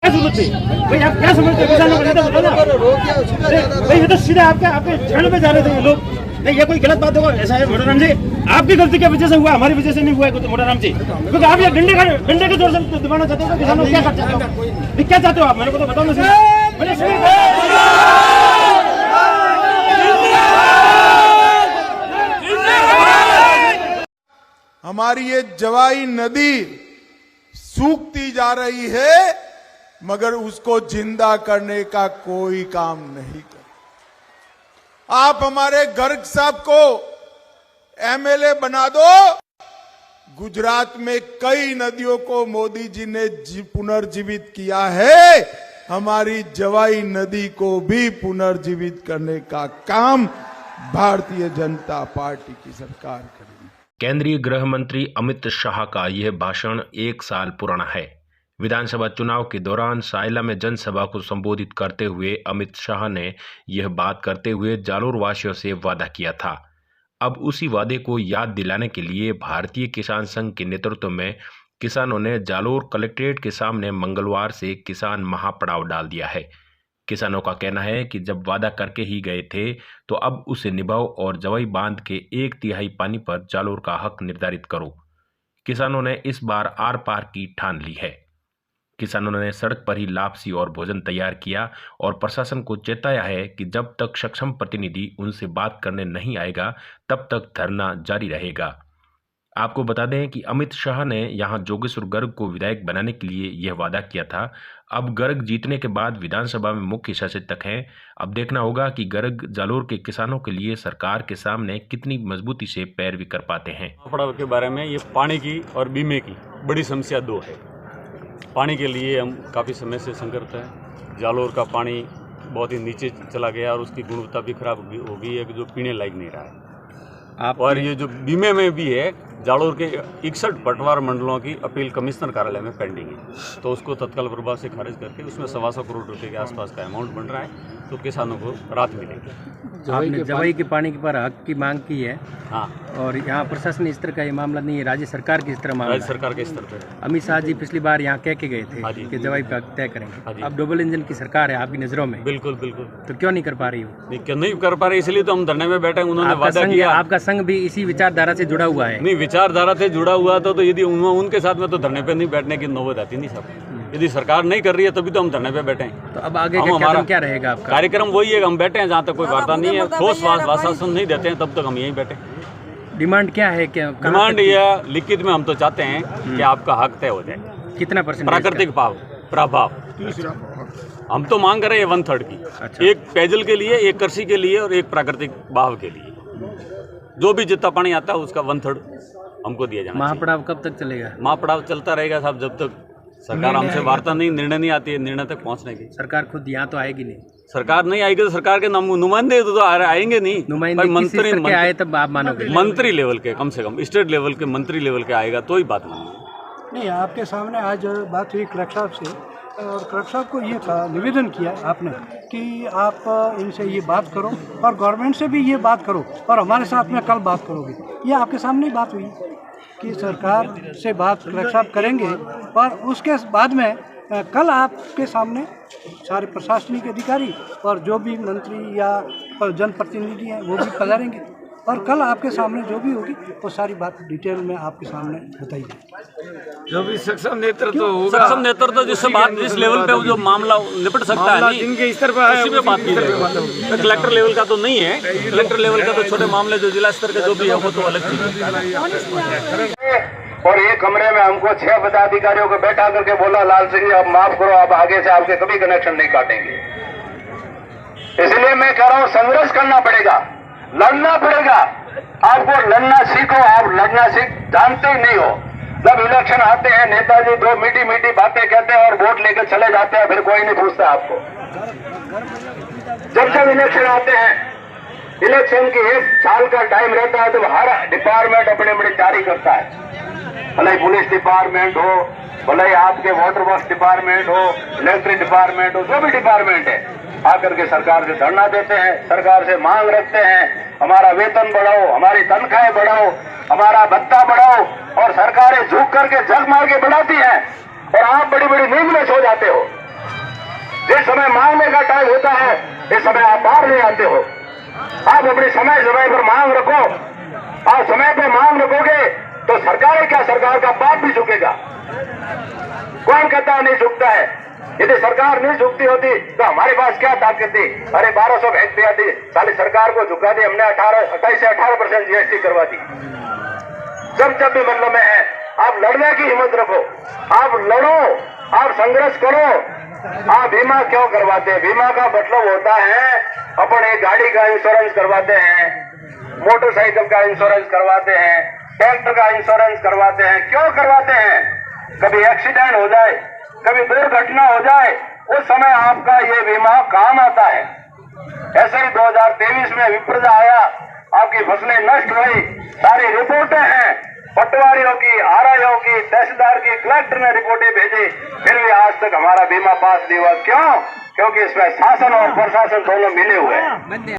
जरूरत थी भाई? आप क्या समझते हो किसानों का? भाई ये तो सीधे आपके झड़ पे जा रहे थे ये लोग। नहीं, ये कोई गलत बात देखो, ऐसा है मोटाराम जी, आपकी गलती की वजह से हुआ, हमारी वजह से नहीं हुआ है मोटाराम जी, क्योंकि आप ये डंडे के जोर से दबाना चाहते हो किसानों को। क्या कर चाहते हो? क्या चाहते हो आप? मेरे को तो बताओ ना। हमारी ये जवाई नदी सूखती जा रही है, मगर उसको जिंदा करने का कोई काम नहीं कर। आप हमारे गर्ग साहब को एमएलए बना दो। गुजरात में कई नदियों को मोदी जी ने पुनर्जीवित किया है, हमारी जवाई नदी को भी पुनर्जीवित करने का काम भारतीय जनता पार्टी की सरकार करेगी। केंद्रीय गृह मंत्री अमित शाह का यह भाषण 1 साल पुराना है। विधानसभा चुनाव के दौरान सायला में जनसभा को संबोधित करते हुए अमित शाह ने यह बात करते हुए जालोर वासियों से वादा किया था। अब उसी वादे को याद दिलाने के लिए भारतीय किसान संघ के नेतृत्व में किसानों ने जालोर कलेक्ट्रेट के सामने मंगलवार से किसान महापड़ाव डाल दिया है। किसानों का कहना है कि जब वादा करके ही गए थे तो अब उसे निभाओ और जवाई बांध के 1/3 पानी पर जालोर का हक निर्धारित करो। किसानों ने इस बार आर पार की ठान ली है। किसानों ने सड़क पर ही लापसी और भोजन तैयार किया और प्रशासन को चेताया है कि जब तक सक्षम प्रतिनिधि उनसे बात करने नहीं आएगा तब तक धरना जारी रहेगा। आपको बता दें कि अमित शाह ने यहां जोगेश्वर गर्ग को विधायक बनाने के लिए यह वादा किया था। अब गर्ग जीतने के बाद विधानसभा में मुख्य सचेतक हैं। अब देखना होगा कि गर्ग जालोर के किसानों के लिए सरकार के सामने कितनी मजबूती से पैरवी कर पाते हैं। पड़ाव के बारे में ये पानी की और बीमे की बड़ी समस्या दो है। पानी के लिए हम काफ़ी समय से संघर्ष है। जालोर का पानी बहुत ही नीचे चला गया और उसकी गुणवत्ता भी खराब हो गई है कि जो पीने लायक नहीं रहा है। और ये जो बीमे में भी है, जालोर के 61 पटवार मंडलों की अपील कमिश्नर कार्यालय में पेंडिंग है, तो उसको तत्काल प्रभाव से खारिज करके उसमें 125 करोड़ रुपए के आसपास का अमाउंट बन रहा है, तो किसानों को राहत मिलेगी। आपने जवाई के पानी पर हक की मांग की है। हाँ, और यहाँ प्रशासन स्तर का ये मामला नहीं है, राज्य सरकार की स्तर मामला। राज्य सरकार के स्तर पर अमित शाह जी पिछली बार यहाँ कह के गए थे कि जवाई का तय करेंगे। अब डबल इंजन की सरकार है आपकी नजरों में। बिल्कुल बिल्कुल। तो क्यों नहीं कर पा रही हो? क्यों नहीं कर पा रही? इसलिए तो हम धरने में बैठे हैं। उन्होंने वादा किया। आपका संघ भी इसी विचारधारा से जुड़ा हुआ है। नहीं, विचारधारा से जुड़ा हुआ था तो यदि उनके साथ में तो धरने पे नहीं बैठने की नौबत आती नहीं साहब। यदि सरकार नहीं कर रही है तभी तो हम धरने पे बैठे हैं। तो अब आगे का कदम क्या रहेगा आपका? कार्यक्रम वही है, हम बैठे हैं जहाँ तक कोई वार्ता नहीं है, ठोस आश्वासन नहीं देते हैं तब तक हम यहीं बैठे। डिमांड क्या है? क्या डिमांड यह लिखित में हम तो चाहते हैं कि आपका हक तय हो जाए। कितना % प्राकृतिक प्रभाव हम तो मांग कर रहे हैं 1/3 की। अच्छा। एक पेयजल के लिए, एक कृषि के लिए और एक प्राकृतिक भाव के लिए, जो भी जितना पानी आता है उसका 1/3 हमको दिया जाना। महापड़ाव कब तक चलेगा? महापड़ाव चलता रहेगा साहब जब तक सरकार हमसे वार्ता नहीं, निर्णय नहीं आती है निर्णय तक पहुंचने की। सरकार खुद यहाँ तो आएगी नहीं। सरकार नहीं आएगी तो सरकार के नुमाइंदे तो आएंगे नहीं। मंत्री आए तब आप मानोगे? मंत्री लेवल के, कम से कम स्टेट लेवल के मंत्री लेवल के आएगा तो ही बात मानेंगे। नहीं, आपके सामने आज बात हुई कलेक्टर साहब से, और कलेक्टर साहब को ये निवेदन किया आपने कि आप इनसे ये बात करो और गवर्नमेंट से भी ये बात करो और हमारे साथ में कल बात करोगे। ये आपके सामने ही बात हुई कि सरकार से बात कलेक्टर साहब करेंगे और उसके बाद में कल आपके सामने सारे प्रशासनिक अधिकारी और जो भी मंत्री या जनप्रतिनिधि हैं वो भी पधारेंगे और कल आपके सामने जो भी होगी वो सारी बात डिटेल में आपके सामने बताई जाएगी। जो भी सक्षम नेतृत्व होगा, सक्षम नेतृत्व जिससे बात जिस लेवल पे जो मामला निपट सकता है, जिनके स्तर पर है उसी पे बात की जाएगी। कलेक्टर लेवल का तो नहीं है, कलेक्टर लेवल का तो छोटे मामले जो जिला स्तर के जो भी है वो तो अलग चीज है। और एक कमरे में हमको 6 पदाधिकारियों को बैठा करके बोला, लाल सिंह जी आप माफ करो, आप आगे से आपके कभी कनेक्शन नहीं काटेंगे। इसलिए मैं कह रहा हूं संघर्ष करना पड़ेगा, लड़ना पड़ेगा। आपको लड़ना सीखो, आप लड़ना जानते ही नहीं हो। जब इलेक्शन आते हैं नेताजी 2 मीठी मीठी बातें कहते हैं और वोट लेकर चले जाते हैं, फिर कोई नहीं पूछता आपको। जब इलेक्शन आते हैं, इलेक्शन की 1 साल का टाइम रहता है, तो हर डिपार्टमेंट अपने अपनी तैयारी करता है। भले पुलिस डिपार्टमेंट हो, भले आपके वाटर वर्क्स डिपार्टमेंट हो, इलेक्ट्रिक डिपार्टमेंट हो, जो भी डिपार्टमेंट है, आकर के सरकार से धरना देते हैं, सरकार से मांग रखते हैं हमारा वेतन बढ़ाओ, हमारी तनख्वाहें बढ़ाओ, हमारा भत्ता बढ़ाओ, और सरकारें झुक करके जग मार के बढ़ाती हैं और आप बड़ी बड़ी नींद में सो जाते हो। टाइम होता है इस समय आप बाहर नहीं आते हो। आप अपनी समय समय पर मांग रखो। आप समय पे मांग रखोगे तो सरकार है क्या, सरकार का बाप भी झुकेगा। कौन कहता है नहीं झुकता है? यदि सरकार नहीं झुकती होती तो हमारे पास क्या ताकत थी? अरे 1200 फैक्ट्रियां थी, साली सरकार को झुका दी हमने। 28 से 18% जीएसटी करवा दी। जब भी मतलब में है, आप लड़ने की हिम्मत रखो, आप लड़ो, आप संघर्ष करो। आप बीमा क्यों करवाते हैं? बीमा का मतलब होता है अपने गाड़ी का इंश्योरेंस करवाते हैं, मोटरसाइकिल का इंश्योरेंस करवाते हैं, ट्रैक्टर का इंश्योरेंस करवाते हैं। क्यों करवाते हैं? कभी एक्सीडेंट हो जाए, कभी दुर्घटना हो जाए, उस समय आपका ये बीमा काम आता है। ऐसे ही 2023 में विपदा आया, आपकी फसलें नष्ट हुई, सारी रिपोर्टें हैं, पटवारियों की, आरआईओ की, तहसीलदार की, कलेक्टर ने रिपोर्टें भेजी, फिर भी आज तक हमारा बीमा पास नहीं हुआ। क्यों? क्योंकि इसमें शासन और प्रशासन दोनों मिले हुए हैं।